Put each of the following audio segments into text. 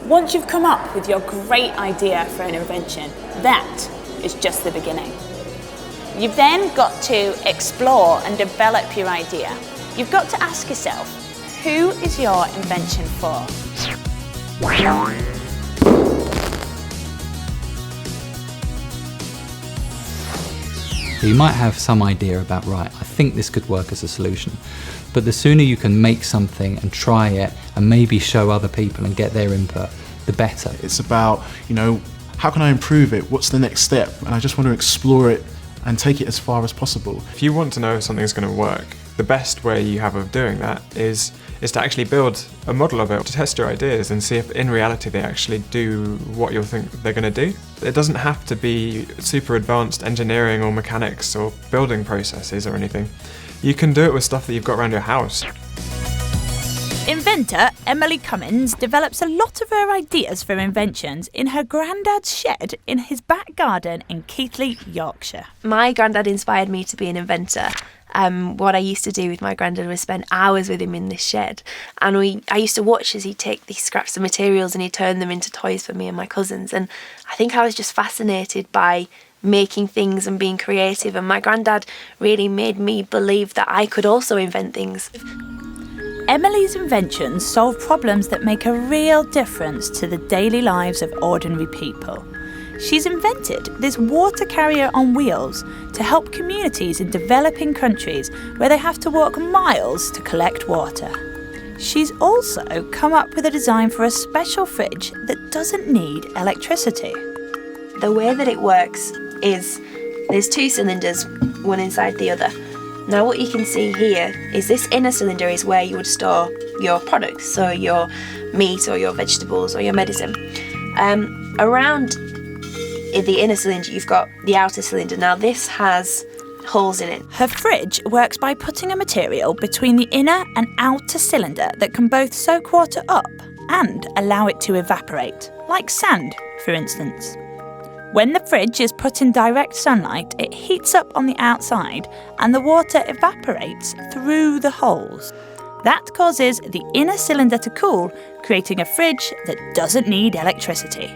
Once you've come up with your great idea for an invention, that is just the beginning. You've then got to explore and develop your idea. You've got to ask yourself, who is your invention for? You might have some idea about, right, I think this could work as a solution, but the sooner you can make something and try it and maybe show other people and get their input, the better. It's about, how can I improve it? What's the next step? And I just want to explore it and take it as far as possible. If you want to know if something's going to work, the best way you have of doing that is to actually build a model of it, to test your ideas and see if in reality they actually do what you think they're going to do. It doesn't have to be super advanced engineering or mechanics or building processes or anything. You can do it with stuff that you've got around your house. Inventor Emily Cummins develops a lot of her ideas for inventions in her granddad's shed in his back garden in Keighley, Yorkshire. My granddad inspired me to be an inventor. What I used to do with my granddad was spend hours with him in this shed, and I used to watch as he'd take these scraps of materials and he'd turn them into toys for me and my cousins, and I think I was just fascinated by making things and being creative, and my granddad really made me believe that I could also invent things. Emily's inventions solve problems that make a real difference to the daily lives of ordinary people. She's invented this water carrier on wheels to help communities in developing countries where they have to walk miles to collect water. She's also come up with a design for a special fridge that doesn't need electricity. The way that it works is there's two cylinders, one inside the other. Now what you can see here is this inner cylinder is where you would store your products, so your meat or your vegetables or your medicine. Around the inner cylinder you've got the outer cylinder. Now this has holes in it. Her fridge works by putting a material between the inner and outer cylinder that can both soak water up and allow it to evaporate, like sand, for instance. When the fridge is put in direct sunlight, it heats up on the outside and the water evaporates through the holes. That causes the inner cylinder to cool, creating a fridge that doesn't need electricity.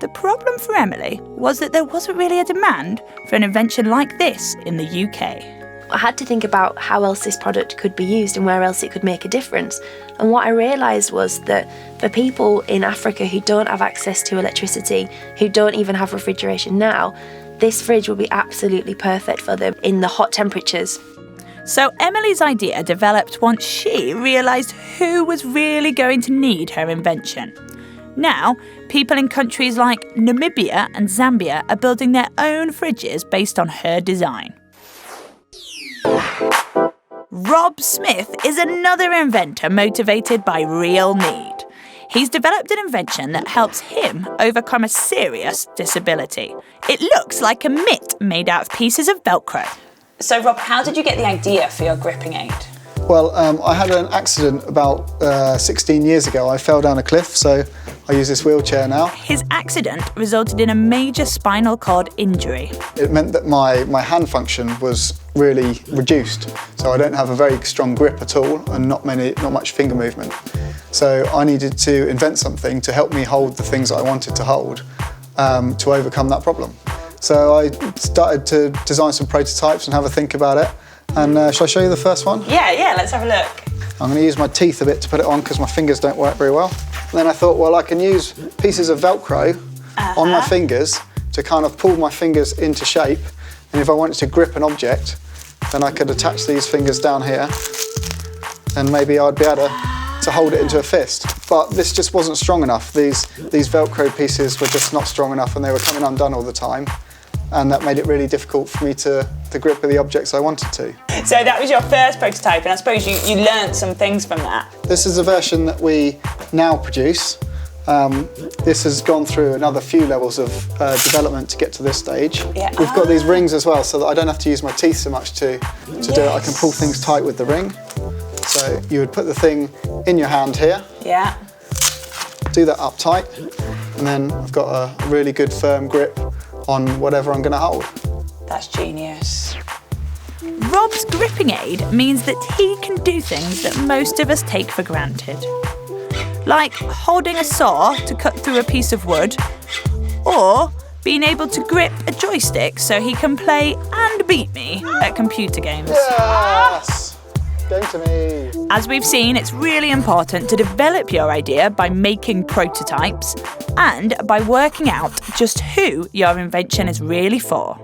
The problem for Emily was that there wasn't really a demand for an invention like this in the UK. I had to think about how else this product could be used and where else it could make a difference. And what I realised was that for people in Africa who don't have access to electricity, who don't even have refrigeration now, this fridge will be absolutely perfect for them in the hot temperatures. So Emily's idea developed once she realised who was really going to need her invention. Now, people in countries like Namibia and Zambia are building their own fridges based on her design. Rob Smith is another inventor motivated by real need. He's developed an invention that helps him overcome a serious disability. It looks like a mitt made out of pieces of Velcro. So Rob, how did you get the idea for your gripping aid? Well, I had an accident about 16 years ago. I fell down a cliff, so I use this wheelchair now. His accident resulted in a major spinal cord injury. It meant that my hand function was really reduced, so I don't have a very strong grip at all and not much finger movement. So I needed to invent something to help me hold the things that I wanted to hold to overcome that problem. So I started to design some prototypes and have a think about it. And shall I show you the first one? Yeah, let's have a look. I'm going to use my teeth a bit to put it on because my fingers don't work very well. And then I thought, well, I can use pieces of Velcro on my fingers to kind of pull my fingers into shape. And if I wanted to grip an object, then I could attach these fingers down here and maybe I'd be able to hold it into a fist. But this just wasn't strong enough. These Velcro pieces were just not strong enough and they were coming undone all the time. And that made it really difficult for me to grip the objects I wanted to. So that was your first prototype, and I suppose you learned some things from that. This is the version that we now produce. This has gone through another few levels of development to get to this stage. Yeah. We've got these rings as well, so that I don't have to use my teeth so much to do it. I can pull things tight with the ring. So you would put the thing in your hand here. Yeah. Do that up tight, and then I've got a really good firm grip on whatever I'm going to hold. That's genius. Rob's gripping aid means that he can do things that most of us take for granted. like holding a saw to cut through a piece of wood, or being able to grip a joystick so he can play and beat me at computer games. Yes! Game to me. As we've seen, it's really important to develop your idea by making prototypes and by working out just who your invention is really for.